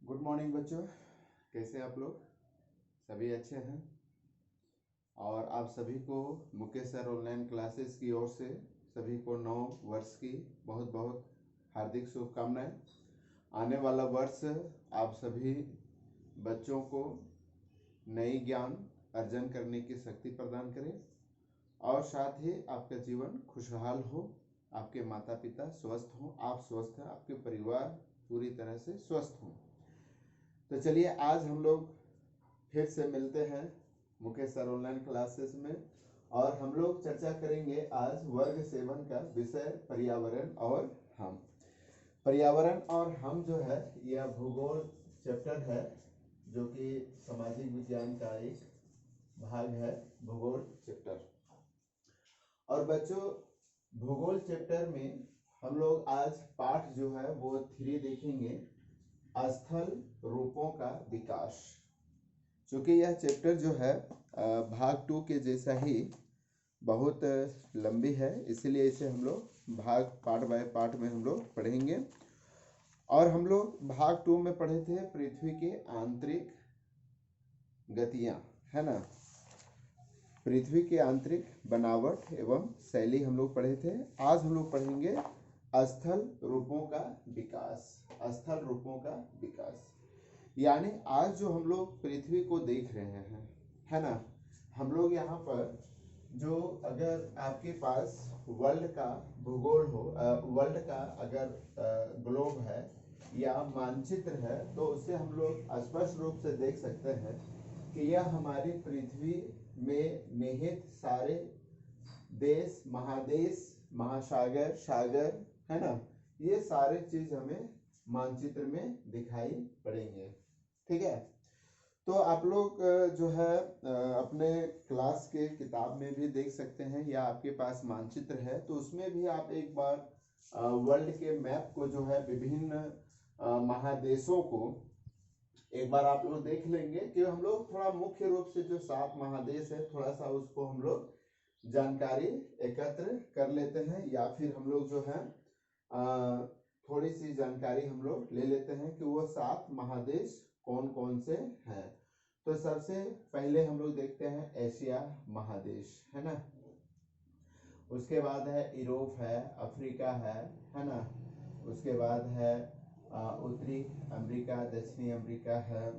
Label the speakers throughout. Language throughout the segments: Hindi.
Speaker 1: गुड मॉर्निंग बच्चों, कैसे हैं आप लोग? सभी अच्छे हैं। और आप सभी को मुकेश सर ऑनलाइन क्लासेस की ओर से सभी को नव वर्ष की बहुत बहुत हार्दिक शुभकामनाएं। आने वाला वर्ष आप सभी बच्चों को नई ज्ञान अर्जन करने की शक्ति प्रदान करे और साथ ही आपका जीवन खुशहाल हो, आपके माता पिता स्वस्थ हों, आप स्वस्थ हैं, आपके परिवार पूरी तरह से स्वस्थ हों। तो चलिए आज हम लोग फिर से मिलते हैं मुकेश सर ऑनलाइन क्लासेस में और हम लोग चर्चा करेंगे आज वर्ग 7 का विषय पर्यावरण और हम। पर्यावरण और हम जो है यह भूगोल चैप्टर है जो कि सामाजिक विज्ञान का एक भाग है, भूगोल चैप्टर। और बच्चों भूगोल चैप्टर में हम लोग आज पाठ जो है वो 3 देखेंगे, स्थल रूपों का विकास। चूंकि यह चैप्टर जो है भाग 2 के जैसा ही बहुत लंबी है, इसीलिए इसे हम लोग भाग पार्ट बाय पार्ट में हम लोग पढ़ेंगे। और हम लोग भाग 2 में पढ़े थे पृथ्वी के आंतरिक गतियां, है ना, पृथ्वी की आंतरिक बनावट एवं शैली हम लोग पढ़े थे। आज हम लोग पढ़ेंगे स्थल रूपों का विकास। स्थल रूपों का विकास यानी आज जो हम लोग पृथ्वी को देख रहे हैं, है ना, हम लोग यहाँ पर जो अगर आपके पास वर्ल्ड का भूगोल हो, वर्ल्ड का अगर ग्लोब है या मानचित्र है, तो उसे हम लोग स्पष्ट रूप से देख सकते हैं कि यह हमारी पृथ्वी में निहित सारे देश, महादेश, महासागर, सागर, है ना, ये सारे चीज हमें मानचित्र में दिखाई पड़ेंगे। ठीक है, तो आप लोग जो है अपने क्लास के किताब में भी देख सकते हैं या आपके पास मानचित्र है तो उसमें भी आप एक बार वर्ल्ड के मैप को जो है विभिन्न महादेशों को एक बार आप लोग देख लेंगे कि हम लोग थोड़ा मुख्य रूप से जो 7 महादेश है थोड़ा सा उसको हम लोग जानकारी एकत्र कर लेते हैं या फिर हम लोग जो है थोड़ी सी जानकारी हम लोग ले लेते हैं कि वो 7 महादेश कौन कौन से हैं। तो सबसे पहले हम लोग देखते हैं एशिया महादेश, है ना, उसके बाद है यूरोप है, अफ्रीका है ना, उसके बाद है उत्तरी अमेरिका, दक्षिणी अमेरिका है,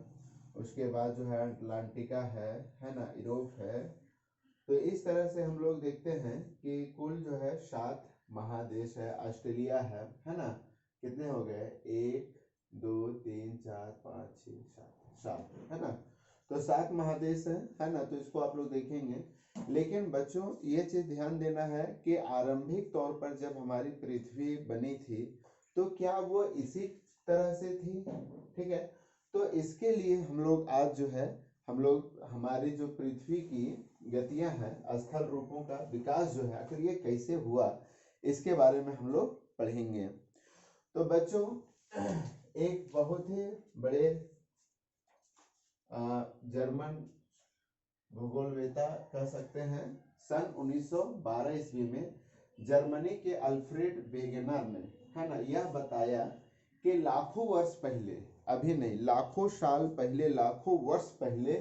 Speaker 1: उसके बाद जो है अटलांटिका है ना, यूरोप है। तो इस तरह से हम लोग देखते हैं कि कुल जो है 7 महादेश है। ऑस्ट्रेलिया है ना, कितने हो गए, 1 2 3 4 5 6 7 है ना, तो 7 महादेश है ना। तो इसको आप लोग देखेंगे, लेकिन बच्चों ये चीज ध्यान देना है कि आरंभिक तौर पर जब हमारी पृथ्वी बनी थी तो क्या वो इसी तरह से थी? ठीक है, तो इसके लिए हम लोग आज जो है हम लोग हमारी जो पृथ्वी की गतियां हैं, स्थल रूपों का विकास जो है आखिर ये कैसे हुआ, इसके बारे में हम लोग पढ़ेंगे। तो बच्चों एक बहुत ही बड़े जर्मन भूगोलवेता कह सकते हैं, सन 1912 ईस्वी में जर्मनी के अल्फ्रेड वेगनर ने, है ना, यह बताया कि लाखों वर्ष पहले, अभी नहीं, लाखों साल पहले, लाखों वर्ष पहले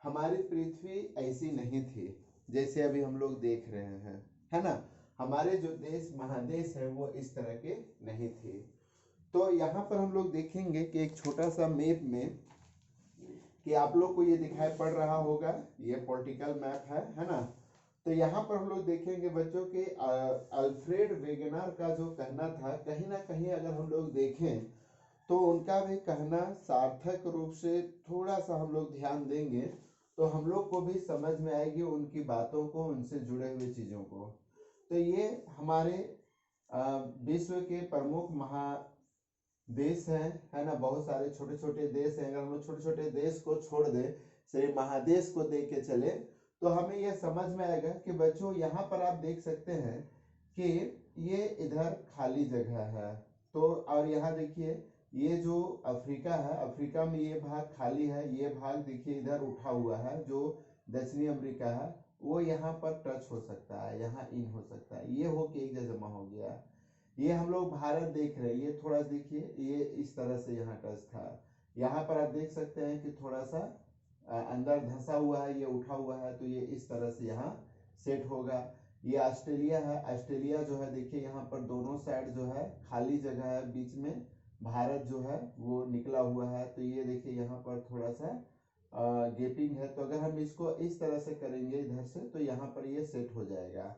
Speaker 1: हमारी पृथ्वी ऐसी नहीं थी जैसे अभी हम लोग देख रहे हैं, है ना। हमारे जो देश महादेश है वो इस तरह के नहीं थे। तो यहाँ पर हम लोग देखेंगे कि एक छोटा सा मैप में कि आप लोग को ये दिखाई पड़ रहा होगा, ये पॉलिटिकल मैप है ना। तो यहाँ पर हम लोग देखेंगे बच्चों के अल्फ्रेड वेगनर का जो कहना था, कहीं ना कहीं अगर हम लोग देखें तो उनका भी कहना सार्थक रूप से थोड़ा सा हम लोग ध्यान देंगे तो हम लोग को भी समझ में आएगी उनकी बातों को, उनसे जुड़े हुए चीजों को। तो ये हमारे विश्व के प्रमुख महादेश है ना, बहुत सारे छोटे छोटे देश हैं। अगर हम लोग छोटे छोटे देश को छोड़ दें, सिर्फ महादेश को देख के चले तो हमें यह समझ में आएगा कि बच्चों यहाँ पर आप देख सकते हैं कि ये इधर खाली जगह है, तो और यहाँ देखिए ये जो अफ्रीका है, अफ्रीका में ये भाग खाली है, ये भाग देखिए इधर उठा हुआ है, जो दक्षिणी अमेरिका है वो यहाँ पर टच हो सकता है, यहाँ इन हो सकता है, ये हो के एक जगह जमा हो गया। ये हम लोग भारत देख रहे हैं, ये थोड़ा देखिए ये इस तरह से यहाँ टच था, यहाँ पर आप देख सकते हैं कि थोड़ा सा अंदर धंसा हुआ है, ये उठा हुआ है, तो ये इस तरह से यहाँ सेट होगा। ये ऑस्ट्रेलिया है, ऑस्ट्रेलिया जो है देखिए यहाँ पर दोनों साइड जो है खाली जगह है, बीच में भारत जो है वो निकला हुआ है, तो ये देखिए यहाँ पर थोड़ा सा गेपिंग है। तो अगर हम इसको इस तरह से करेंगे इधर से, तो यहाँ पर ये सेट हो जाएगा।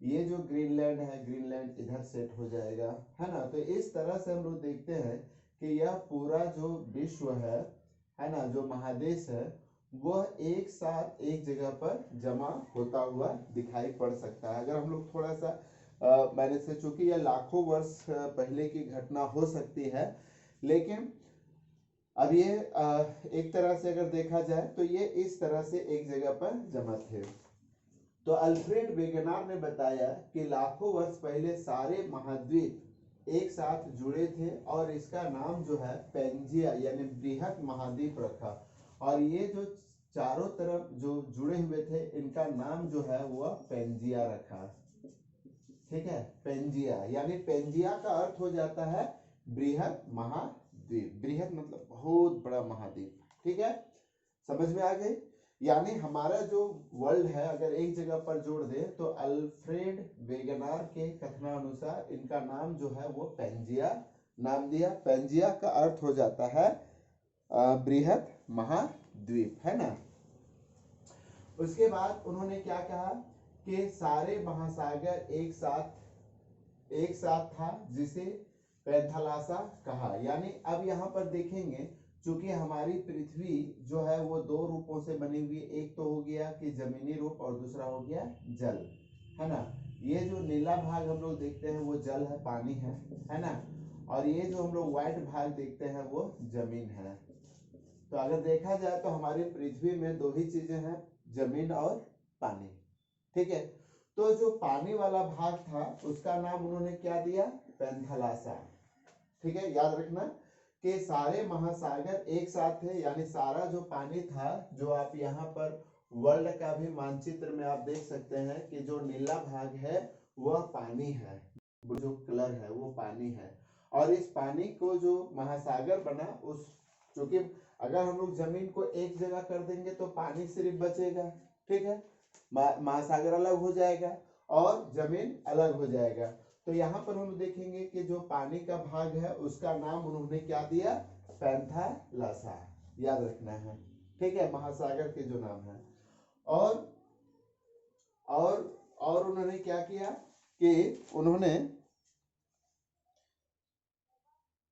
Speaker 1: ये जो ग्रीनलैंड है, ग्रीनलैंड इधर सेट हो जाएगा, है ना। तो इस तरह से हम लोग देखते हैं कि यह पूरा जो विश्व है ना, जो महादेश है, वह एक साथ एक जगह पर जमा होता हुआ दिखाई पड़ सकता है। अगर हम लोग थोड़ा सा मैंने से, चूंकि यह लाखों वर्ष पहले की घटना हो सकती है, लेकिन अब ये एक तरह से अगर देखा जाए तो ये इस तरह से एक जगह पर जमा थे। तो अल्फ्रेड वेगनार ने बताया कि लाखों वर्ष पहले सारे महाद्वीप एक साथ जुड़े थे और इसका नाम जो है पेंजिया यानी बृहत महाद्वीप रखा। और ये जो चारों तरफ जो जुड़े हुए थे, इनका नाम जो है वह पेंजिया रखा। ठीक है, पेंजिया यानी पेंजिया का अर्थ हो जाता है बृहत महाद्वीप। बृहत मतलब बहुत बड़ा महाद्वीप। ठीक है, समझ में आ गई। यानी हमारा जो वर्ल्ड है अगर एक जगह पर जोड़ दे तो अल्फ्रेड वेगनार के कथनानुसार इनका नाम जो है वो पेंजिया नाम दिया। पेंजिया का अर्थ हो जाता है बृहत महाद्वीप, है ना। उसके बाद उन्होंने क्या कहा कि सारे महासागर एक साथ था, जिसे पैंथालासा कहा। यानी अब यहाँ पर देखेंगे, चूंकि हमारी पृथ्वी जो है वो दो रूपों से बनी हुई, एक तो हो गया कि जमीनी रूप और दूसरा हो गया जल, है ना। ये जो नीला भाग हम लोग देखते हैं वो जल है, पानी है ना। और ये जो हम लोग व्हाइट भाग देखते हैं वो जमीन है। तो अगर देखा जाए तो हमारी पृथ्वी में दो ही चीजें हैं, जमीन और पानी। ठीक है, तो जो पानी वाला भाग था उसका नाम उन्होंने क्या दिया, पैंथालासा। ठीक है, याद रखना कि सारे महासागर एक साथ थे, यानी सारा जो पानी था, जो आप यहाँ पर वर्ल्ड का भी मानचित्र में आप देख सकते हैं कि जो नीला भाग है वह पानी है, जो कलर है वो पानी है। और इस पानी को जो महासागर बना, उस चूंकि अगर हम लोग जमीन को एक जगह कर देंगे तो पानी सिर्फ बचेगा। ठीक है, महासागर अलग हो जाएगा और जमीन अलग हो जाएगा। तो यहाँ पर हम देखेंगे कि जो पानी का भाग है उसका नाम उन्होंने क्या दिया, पैंथालासा। याद रखना है। ठीक है, महासागर के जो नाम है। और उन्होंने क्या किया कि उन्होंने,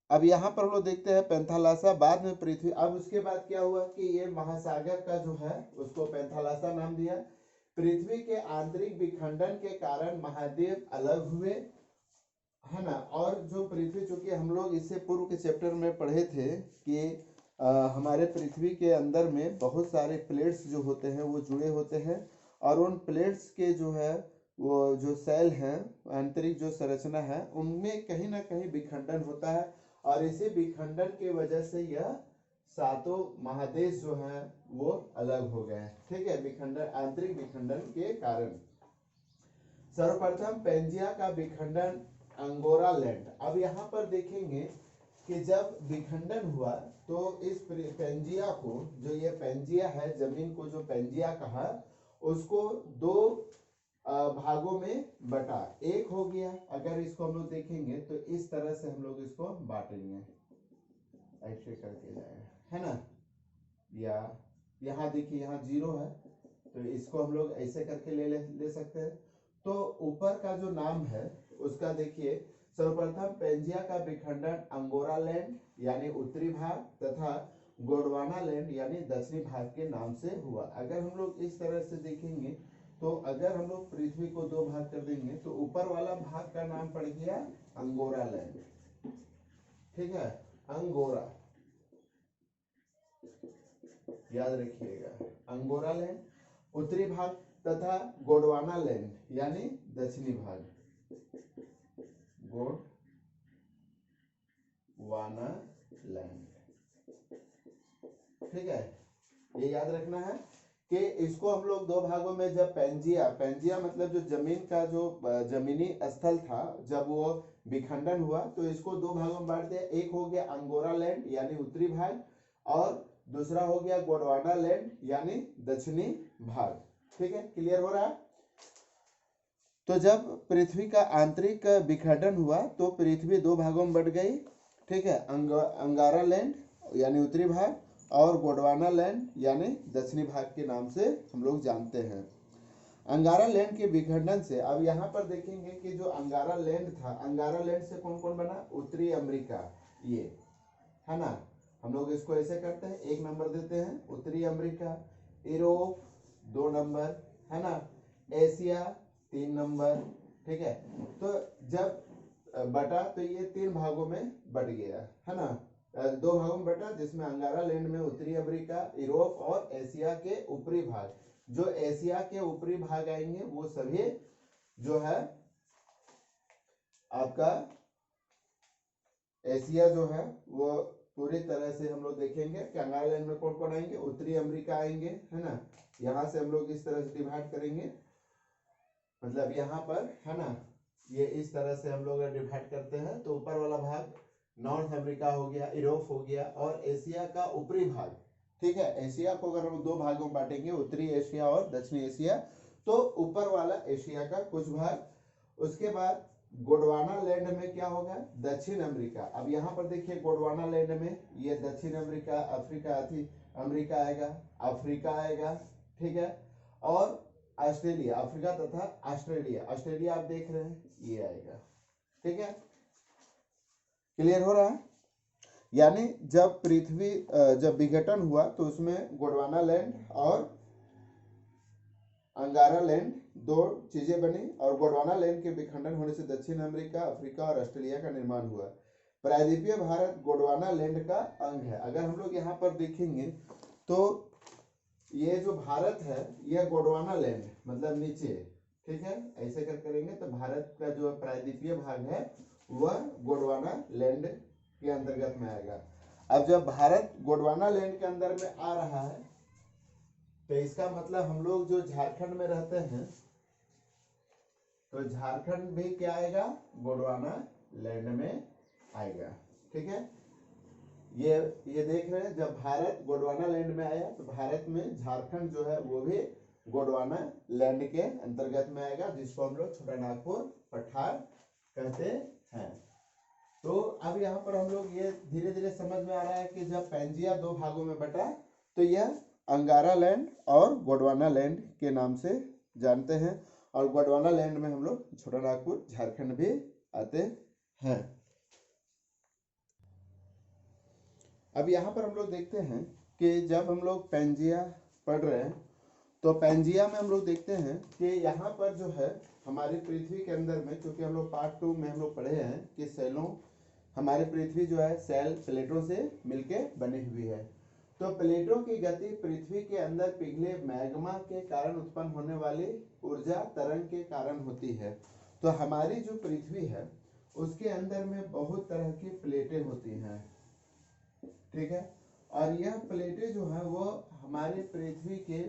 Speaker 1: अब यहाँ पर हम लोग देखते हैं पैंथालासा, बाद में पृथ्वी। अब उसके बाद क्या हुआ कि ये महासागर का जो है उसको पैंथालासा नाम दिया। पृथ्वी के आंतरिक विखंडन के कारण महाद्वीप अलग हुए, है ना। और जो पृथ्वी, चूंकि हम लोग इससे पूर्व के चैप्टर में पढ़े थे कि हमारे पृथ्वी के अंदर में बहुत सारे प्लेट्स जो होते हैं वो जुड़े होते हैं, और उन प्लेट्स के जो है वो जो सेल हैं, आंतरिक जो संरचना है, उनमें कहीं ना कहीं विखंडन होता है, और इसी विखंडन की वजह से यह सातों महादेश जो हैं वो अलग हो गए। ठीक है, विखंडन, आंतरिक विखंडन के कारण। सर्वप्रथम पेंजिया का विखंडन अंगोरा लैंड। अब यहाँ पर देखेंगे कि जब विखंडन हुआ तो इस पेंजिया को, जो ये पेंजिया है, जमीन को जो पेंजिया कहा, उसको दो भागों में बटा। एक हो गया, अगर इसको हम लोग देखेंगे तो इस तरह से हम लोग इसको बांटेंगे, ऐसे करके जाएगा, है ना। या यहाँ देखिए, यहाँ 0 है तो इसको हम लोग ऐसे करके ले सकते हैं। तो ऊपर का जो नाम है उसका देखिए, सर्वप्रथम पेंजिया का विखंडन अंगोरा लैंड यानी उत्तरी भाग तथा गोंडवाना लैंड यानी दक्षिणी भाग के नाम से हुआ। अगर हम लोग इस तरह से देखेंगे तो अगर हम लोग पृथ्वी को दो भाग कर देंगे तो ऊपर वाला भाग का नाम पड़ गया अंगोरा लैंड। ठीक है, अंगोरा, याद रखिएगा, अंगोरा लैंड उत्तरी भाग तथा गोंडवाना लैंड यानी दक्षिणी भाग, गोंडवाना लैंड। ठीक है, ये याद रखना है कि इसको हम लोग दो भागों में, जब पेंजिया मतलब जो जमीन का जो जमीनी स्थल था, जब वो विखंडन हुआ तो इसको दो भागों में बांट दिया। एक हो गया अंगोरा लैंड यानी उत्तरी भाग, और दूसरा हो गया गोंडवाना लैंड यानी दक्षिणी भाग। ठीक है, क्लियर हो रहा है। तो जब पृथ्वी का आंतरिक विखंडन हुआ तो पृथ्वी दो भागों में बट गई। ठीक है, अंगारा लैंड यानी उत्तरी भाग और गोंडवाना लैंड यानी दक्षिणी भाग के नाम से हम लोग जानते हैं। अंगारा लैंड के विखंडन से अब यहाँ पर देखेंगे कि जो अंगारा लैंड था, अंगारा लैंड से कौन कौन बना? उत्तरी अमेरिका, ये है ना, हम लोग इसको ऐसे करते हैं, 1 नंबर देते हैं उत्तरी अमेरिका, यूरोप 2 नंबर, है ना, एशिया 3 नंबर। ठीक है, तो जब बटा तो ये 3 भागों में बट गया, है ना, 2 भागों में बटा, जिसमें अंगारा लैंड में उत्तरी अमेरिका, यूरोप और एशिया के ऊपरी भाग। जो एशिया के ऊपरी भाग आएंगे वो सभी जो है आपका एशिया जो है वो पूरी तरह से हम लोग देखेंगे कि अंगारा लैंड में कौन कौन आएंगे, उत्तरी अमेरिका आएंगे, है ना, यहाँ से हम लोग इस तरह से डिवाइड करेंगे, मतलब यहाँ पर, है ना, ये इस तरह से हम लोग डिवाइड करते हैं। तो ऊपर वाला भाग नॉर्थ अमेरिका हो गया, यूरोप हो गया, और एशिया का ऊपरी भाग। ठीक है, एशिया को अगर हम 2 भागों में बांटेंगे, उत्तरी एशिया और दक्षिणी एशिया, तो ऊपर वाला एशिया का कुछ भाग। उसके बाद गोंडवाना लैंड में क्या होगा? दक्षिण अमेरिका। अब यहाँ पर देखिए गोंडवाना लैंड में ये दक्षिण अमेरिका, अमेरिका आएगा, अफ्रीका आएगा। ठीक है, और ऑस्ट्रेलिया, अफ्रीका तथा ऑस्ट्रेलिया, ऑस्ट्रेलिया आप देख रहे हैं ये आएगा। ठीक है, क्लियर हो रहा है। यानी जब पृथ्वी जब विघटन हुआ तो उसमें गोंडवाना लैंड और अंगारा लैंड 2 चीजें बनी, और गोंडवाना लैंड के विखंडन होने से दक्षिण अमेरिका, अफ्रीका और ऑस्ट्रेलिया का निर्माण हुआ। प्रायद्वीपीय भारत गोंडवाना लैंड का अंग है। अगर हम लोग यहाँ पर देखेंगे तो ये जो भारत है यह गोंडवाना लैंड मतलब नीचे, ठीक है, ऐसे कर करेंगे तो भारत का जो प्रायद्वीपीय भाग है वह गोंडवाना लैंड के अंतर्गत में आएगा। अब जब भारत गोंडवाना लैंड के अंदर में आ रहा है तो इसका मतलब हम लोग जो झारखंड में रहते हैं तो झारखंड भी क्या आएगा? गोंडवाना लैंड में आएगा। ठीक है, ये देख रहे हैं, जब भारत गोंडवाना लैंड में आया तो भारत में झारखंड जो है वो भी गोंडवाना लैंड के अंतर्गत में आएगा, जिसको हम लोग छोटा नागपुर पठार कहते हैं। तो अब यहाँ पर हम लोग ये धीरे धीरे समझ में आ रहा है कि जब पैंजिया 2 भागों में बटा तो यह अंगारा लैंड और गोंडवाना लैंड के नाम से जानते हैं, और गोंडवाना लैंड में हम लोग छोटा नागपुर झारखंड भी आते हैं। अब यहाँ पर हम लोग देखते हैं कि जब हम लोग पैंजिया पढ़ रहे हैं तो पैंजिया में हम लोग देखते हैं कि यहाँ पर जो है हमारी पृथ्वी के अंदर में, क्योंकि हम लोग पार्ट 2 में हम लोग पढ़े हैं कि सेलों, हमारी पृथ्वी जो है सेल प्लेटों से मिलके बनी हुई है। तो प्लेटों की गति पृथ्वी के अंदर पिघले मैग्मा के कारण उत्पन्न होने वाली ऊर्जा तरंग के कारण होती है। तो हमारी जो पृथ्वी है उसके अंदर में बहुत तरह की प्लेटें होती हैं। ठीक है, और यह प्लेटें जो है वो हमारी पृथ्वी के,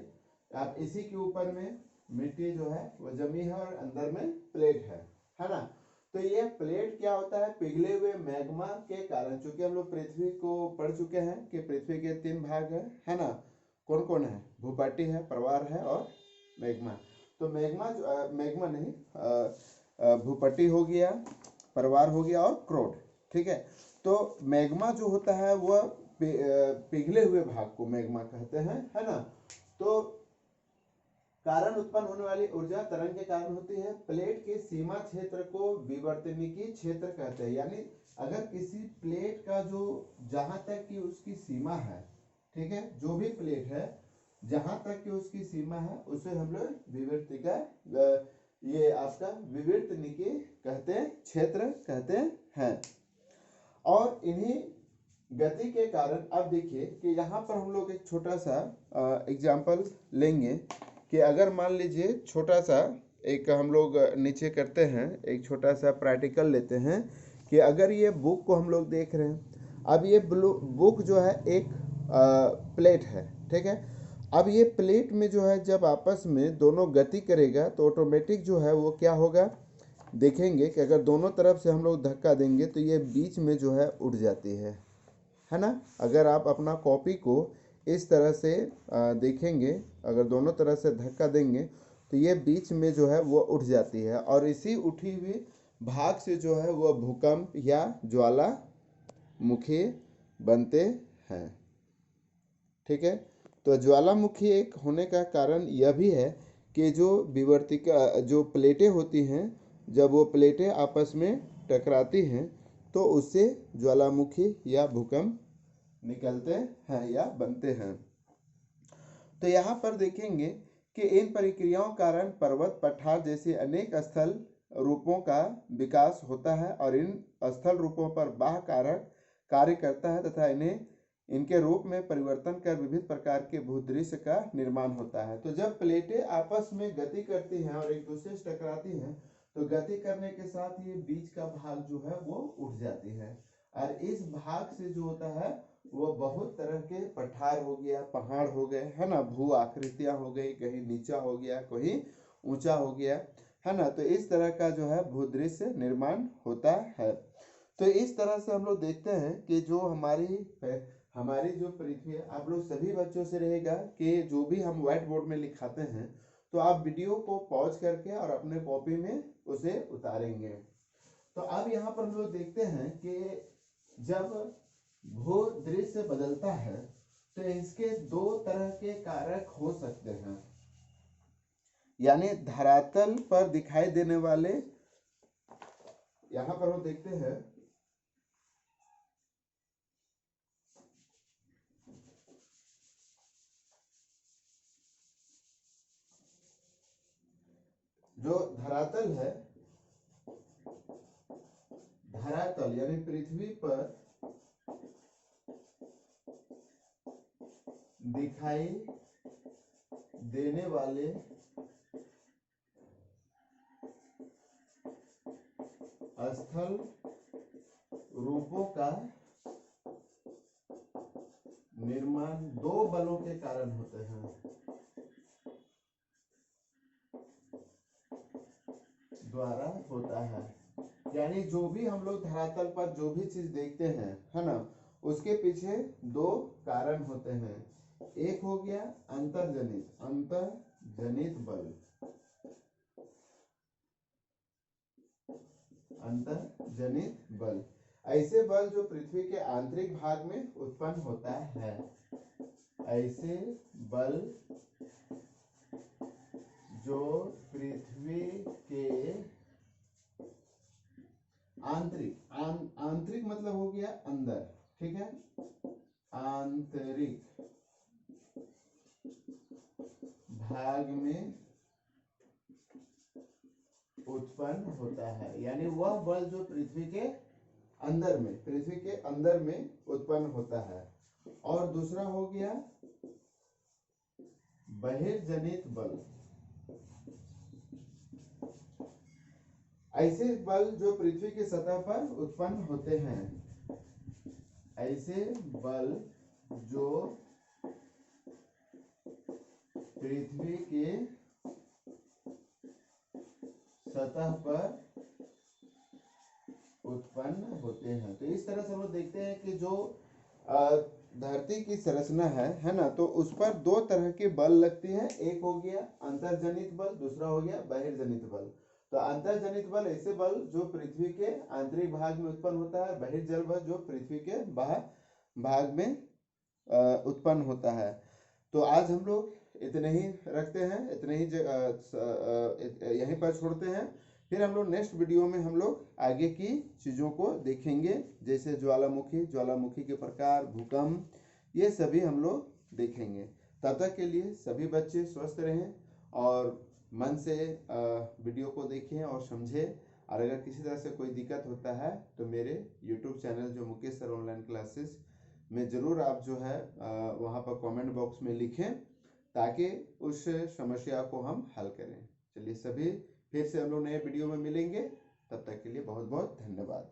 Speaker 1: आप इसी के ऊपर में मिट्टी जो है वो जमी है और अंदर में प्लेट है ना। तो ये प्लेट क्या होता है? पिघले हुए मैग्मा के कारण, चूंकि हम लोग पृथ्वी को पढ़ चुके हैं कि पृथ्वी के 3 भाग है ना, कौन कौन है? भूपट्टी है, प्रवार है और मैग्मा। तो मैग्मा नहीं, भूपट्टी हो गया, प्रवार हो गया और क्रोड। ठीक है, तो मैग्मा जो होता है वह पिघले हुए भाग को मैग्मा कहते हैं, है ना। तो कारण उत्पन्न होने वाली ऊर्जा तरंग के कारण होती है। प्लेट के सीमा क्षेत्र को विवर्तनिकी क्षेत्र कहते हैं, यानी अगर किसी प्लेट का जो जहां तक की उसकी सीमा है, ठीक है, जो भी प्लेट है जहां तक की उसकी सीमा है उसे हम लोग विवर्तिका, ये आपका विवर्तनिकी कहते हैं, क्षेत्र कहते हैं। और इन्हीं गति के कारण अब देखिए कि यहाँ पर हम लोग एक छोटा सा एग्जाम्पल लेंगे कि अगर मान लीजिए छोटा सा एक हम लोग नीचे करते हैं, एक छोटा सा प्रैक्टिकल लेते हैं कि अगर ये बुक को हम लोग देख रहे हैं, अब ये बुक जो है एक प्लेट है, ठीक है। अब ये प्लेट में जो है जब आपस में दोनों गति करेगा तो ऑटोमेटिक जो है वो क्या होगा, देखेंगे कि अगर दोनों तरफ से हम लोग धक्का देंगे तो ये बीच में जो है उठ जाती है है ना। अगर आप अपना कॉपी को इस तरह से देखेंगे, अगर दोनों तरह से धक्का देंगे तो ये बीच में जो है वो उठ जाती है, और इसी उठी हुई भाग से जो है वो भूकंप या ज्वालामुखी बनते हैं। ठीक है, तो ज्वालामुखी एक होने का कारण यह भी है कि जो विवर्तिका जो प्लेटें होती हैं, जब वो प्लेटें आपस में टकराती हैं तो उससे ज्वालामुखी या भूकंप निकलते हैं या बनते हैं। तो यहाँ पर देखेंगे कि इन प्रक्रियाओं कारण पर्वत पठार जैसे अनेक स्थल रूपों का विकास होता है, और इन स्थल रूपों पर बाह्य कारक कार्य करता है तथा इनके रूप में परिवर्तन कर विविध प्रकार के भूदृश्य का निर्माण होता है। तो जब प्लेटें आपस में गति करती हैं और एक दूसरे से टकराती हैं तो गति करने के साथ ये बीच का भाग जो है वो उठ जाती है, और इस भाग से जो होता है वो बहुत तरह के पठार हो गया, पहाड़ हो गए, है ना, भू आकृतियां हो गई, कहीं नीचा हो गया, कहीं ऊंचा हो गया, है ना। तो इस तरह का जो है भूदृश्य निर्माण होता है। तो इस तरह से हम लोग देखते हैं कि जो हमारी जो पृथ्वी है, आप लोग सभी बच्चों से रहेगा कि जो भी हम व्हाइट बोर्ड में लिखाते हैं तो आप वीडियो को पॉज करके और अपने कॉपी में उसे उतारेंगे। तो अब यहाँ पर हम लोग देखते हैं कि जब भू दृश्य बदलता है तो इसके दो तरह के कारक हो सकते हैं, यानी धरातल पर दिखाई देने वाले, यहाँ पर हम देखते हैं जो धरातल है, धरातल यानी पृथ्वी पर दिखाई देने वाले स्थल रूपों का निर्माण दो बलों के कारण होते हैं, द्वारा होता है। यानी जो भी हम लोग धरातल पर जो भी चीज देखते हैं, है ना, उसके पीछे दो कारण होते हैं। एक हो गया अंतर्जनित बल, अंतर्जनित बल, ऐसे बल जो पृथ्वी के आंतरिक भाग में उत्पन्न होता है, ऐसे बल जो पृथ्वी के आंतरिक मतलब हो गया अंदर, ठीक है, आंतरिक भाग में उत्पन्न होता है। यानी वह बल जो पृथ्वी के अंदर में उत्पन्न होता है। और दूसरा हो गया बहिर्जनित बल, ऐसे बल जो पृथ्वी की सतह पर उत्पन्न होते हैं, ऐसे बल जो पृथ्वी के सतह पर उत्पन्न होते हैं। तो इस तरह से हम लोग देखते हैं कि जो धरती की संरचना है ना, तो उस पर दो तरह के बल लगते हैं। एक हो गया अंतर्जनित बल, दूसरा हो गया बहिर्जनित बल। तो अंतर्जनित बल ऐसे बल जो पृथ्वी के आंतरिक भाग में उत्पन्न होता है, बहिर्जल बल जो पृथ्वी के बाहर भाग में उत्पन्न होता है। तो आज हम लोग इतने ही रखते हैं, इतने ही यहीं पर छोड़ते हैं। फिर हम लोग नेक्स्ट वीडियो में हम लोग आगे की चीज़ों को देखेंगे, जैसे ज्वालामुखी के प्रकार, भूकंप, ये सभी हम लोग देखेंगे। तब तक के लिए सभी बच्चे स्वस्थ रहें और मन से वीडियो को देखें और समझें। और अगर किसी तरह से कोई दिक्कत होता है तो मेरे यूट्यूब चैनल जो मुकेश सर ऑनलाइन क्लासेस में ज़रूर आप जो है वहाँ पर कमेंट बॉक्स में लिखें, ताकि उस समस्या को हम हल करें। चलिए सभी फिर से हम लोग नए वीडियो में मिलेंगे, तब तक के लिए बहुत बहुत धन्यवाद।